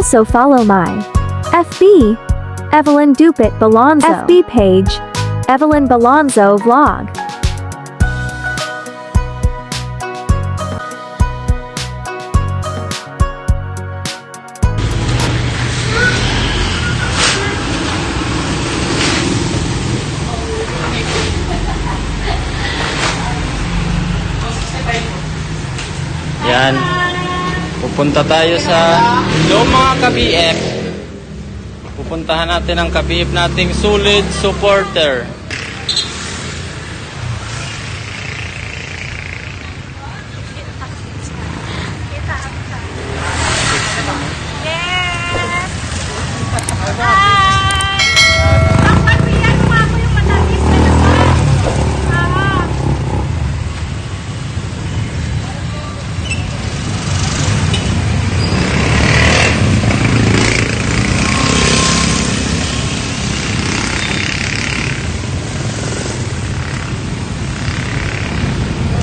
Also follow my FB Evelyn Dupit Balonzo FB page Evelyn Balonzo Vlog. Yan. Pupunta tayo sa mga ka-BF. Pupuntahan natin ang ka-BF nating solid supporter.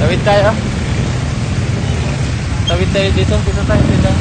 Tawid tayo. Tawid tayo dito. Dito tayo dito.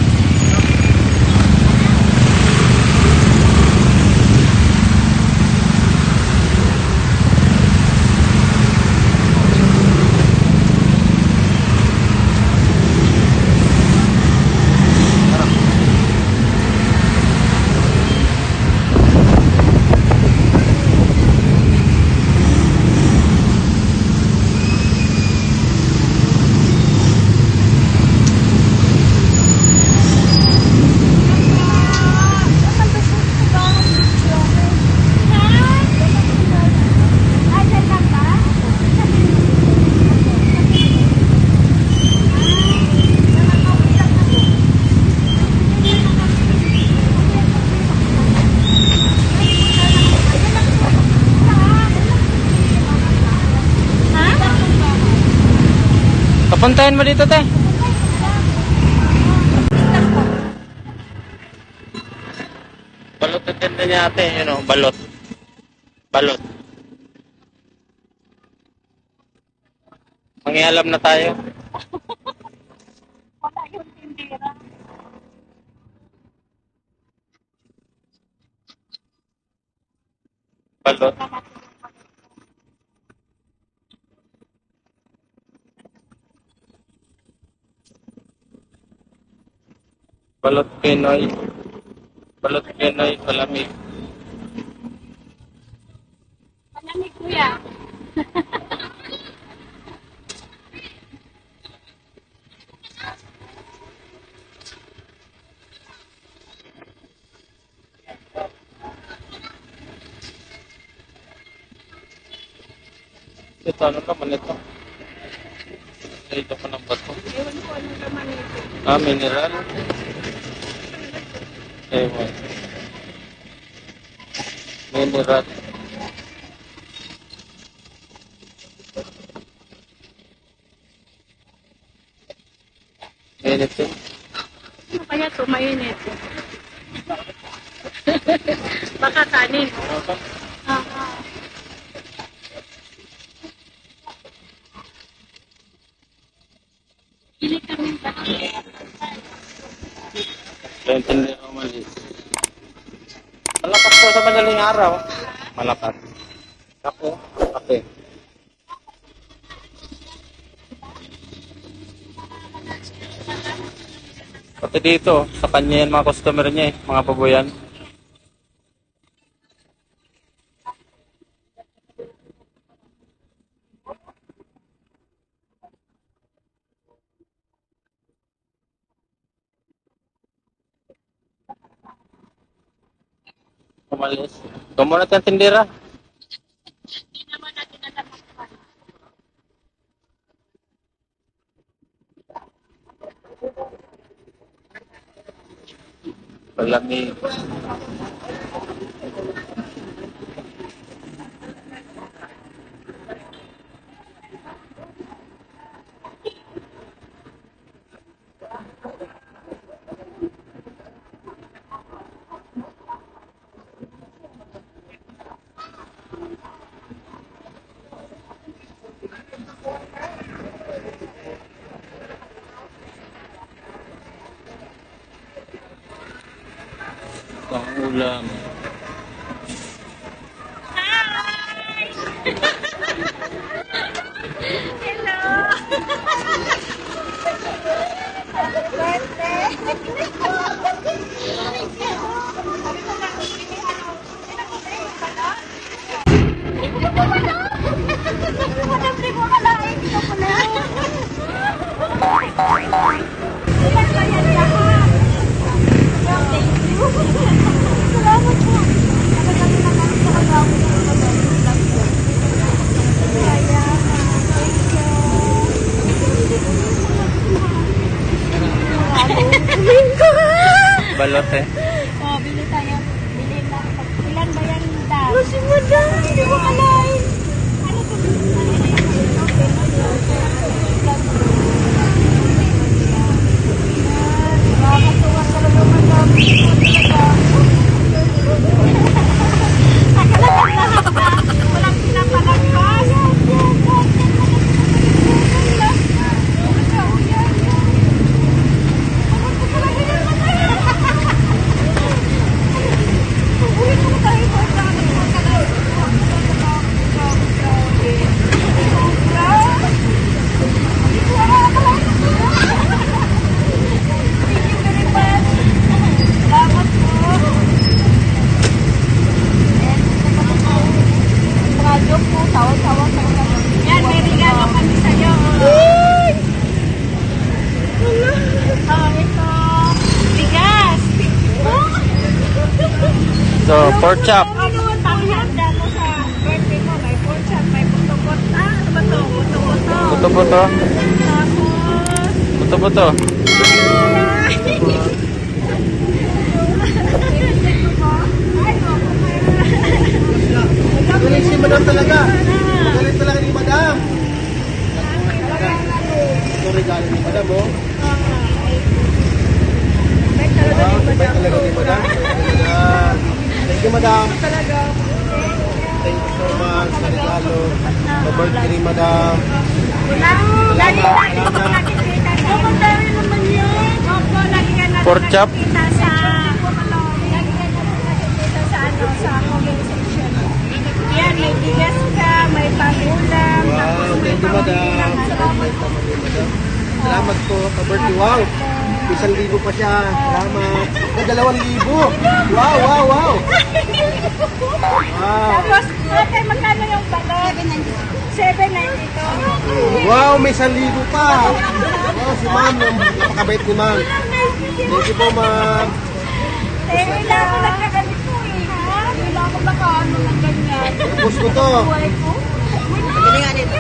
Papuntahin mo dito, te. Balot na ganda niya, ate. You know, balot. Balot. Mangialam na tayo. Wala yung tindera. Balot. Balot Pinoy. Balot Pinoy, palamig. Malamig, kuya. Ito, ano naman ito? Ito pa ng bato. Ewan ko ano naman ito. Ah, mineral. Ewan. Mineral. Anything? Ano kaya ito? Mainit. Baka kanin. Pili kami ba? Intindi ko mali. Malakas po sa madaling araw. Malakas. Ako, kape. Pati dito, sa kanya yan mga customer niya eh, mga paboyan. Umalis. Tumo na tayong tindera. Hindi naman natin alam ang ano. Palamig. Ulam. Balot eh. Oh, bili tayo. Bili na. Ilan ba yan daw? Kasi madam, hindi ko alain. Ano to? Nakakatuwa talaga madam. Akala lahat na. Walang pinapalagpas. Yan, may regalo kami sa'yo. Oh, ito. Bigas. So, pork chop. Ano ang panghanda mo sa birthday mo? May pork chop, may puto-puto. Ano ba to? Puto-puto. Buto-buto. Tapos, Buto-buto. Magaling si madam talaga. Magaling talaga ni madam. Ito regalo ni madam, oh. Wow, sabay talaga ni madam. Thank you, madam. Thank you so much sa regalo. Sa birthday ni madam. lagi ko nakikita sa commentary naman yun. Opo, lagi ka na Pork chop? nakikita sa lagi ka na nakikita sa ano, sa comment section. Yan, may bigas ka, may pangulam, tapos Wow, may thank you, madam. pangulam. Salamat po sa birthday. Wow. 1,000 pa siya. Salamat. 2,000. Wow, wow, wow. Wow. Tapos, ate, magkano yung balot? 792. Wow, may 1,000 pa. Wow, si ma'am. Napakabait ni ma'am. Thank you po, ma'am. Wala ako nagkakalito eh. Wala ako baka ano ng ganyan. Tapos ko to. Buhay ko. Bili nga nito.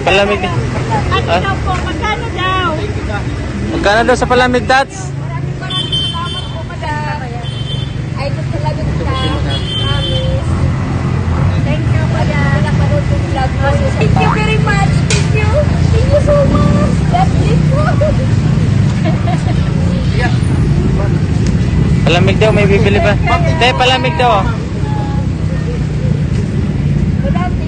Palamig. At ikaw po, magkano daw? Magkano daw sa palamig, Tats? Maraming salamat po, madam. Ay, gusto talaga kita. Promise. Thank you, madam. Nakapanood ko vlog mo. Thank you very much. Thank you. Thank you so much. That's it po. Palamig daw, may bibili pa. Te, palamig daw. Oh.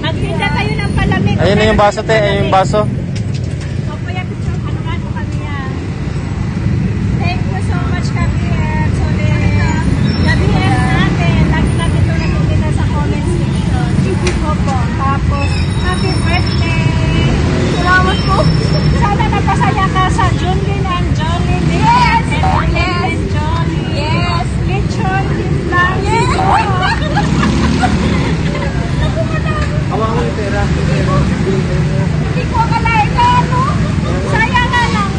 Magtinda tayo ng palamig. Ayun na yung baso, te. Ayun yung baso. O, kaya picture, ano kami yan. Thank you so much, Kabiet. So, Kabiet natin. Lagi natin ito nakikita sa comment section. Opo. Tapos, happy birthday. Salamat po. Sana napasaya ka sa Junlin and Jolin. Yes! Yes! Jolin. Yes! Lechon, Timlang. Yes! Hawakan yung pera. Hindi ko akalain na ano. Sayang na lang.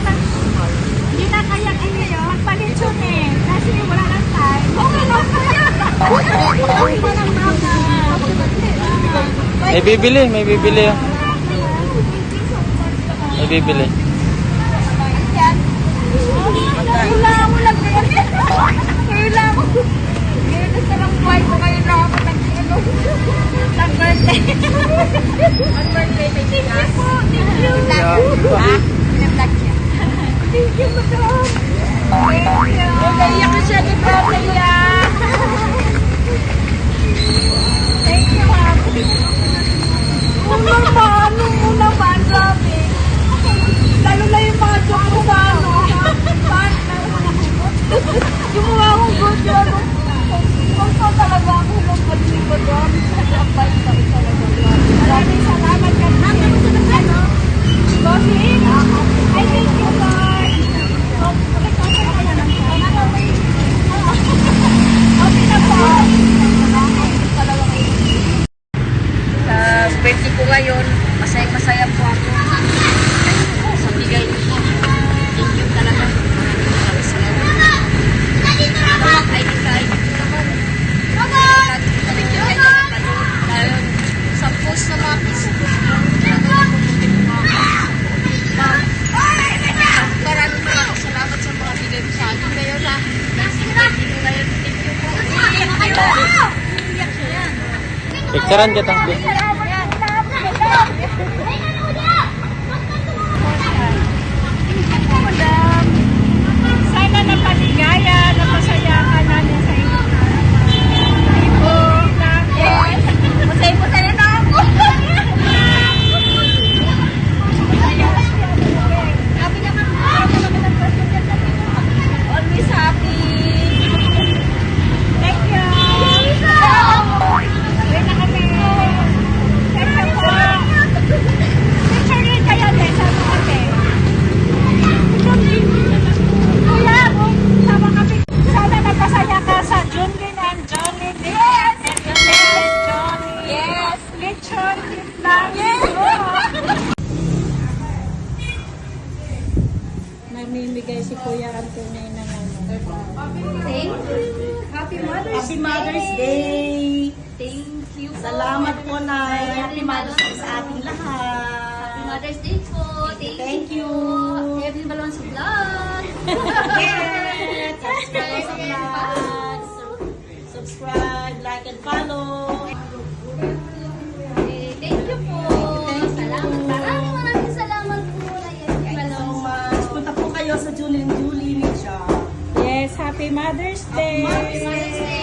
Hindi na kaya kaya magpalitsyon eh. Kasi wala nang time. Okay lang kaya. Walang mama. May bibili, may bibili. Oh. May bibili. Wala mo lang kaya. Wala mo. Kaya gusto lang buhay ko kayo na ako nag-ano. Nag-birthday. Nag-birthday. Thank you po. Thank you. Ha? Nag-vlog siya. Thank you, madam. Thank you. Nagaiyak na siya ni birthday yan. Thank you, ma'am. Unang paano mo naman, grabe. Lalo na yung mga joke ko sa ano. Yung mga hugot, ano. po ngayon. Masaya po ako. Sa bigay niyo po. Thank you talaga. Maraming salamat. Ay, kahit naman. Thank you kayo napanood. Dahil sa post na mga Facebook. Maraming salamat sa mga bigay mo sa akin ngayon na. Thank you ngayon. Thank you po. Picturean kita. Sana napaligaya, napasaya ka namin sa inyong harapan. Ibo namin. Masaya po sana na ako. Happy naman po. Always happy. Thank you. Wait na kami. Thank you po. Picture rin kayo din sa mga kami. Kuya, sama kami. Sana napasaya ka sa Junlin and Johnny. Yes! And Johnny. Yes! Lechon, lang. Namimigay si Kuya Antonio ng Thank you. Happy Mother's Happy Mother's Day! Thank you po. Salamat po, Nay. Happy Mother's Day sa ating lahat. Happy Mother's Day po. Thank you. Happy Balon sa vlog. Yes! Subscribe sa vlog. Subscribe, like, and follow. Thank you po. Salamat. Maraming salamat po. So much. Punta po kayo sa Julie Media. Yes, happy Mother's Day. Mother's Day.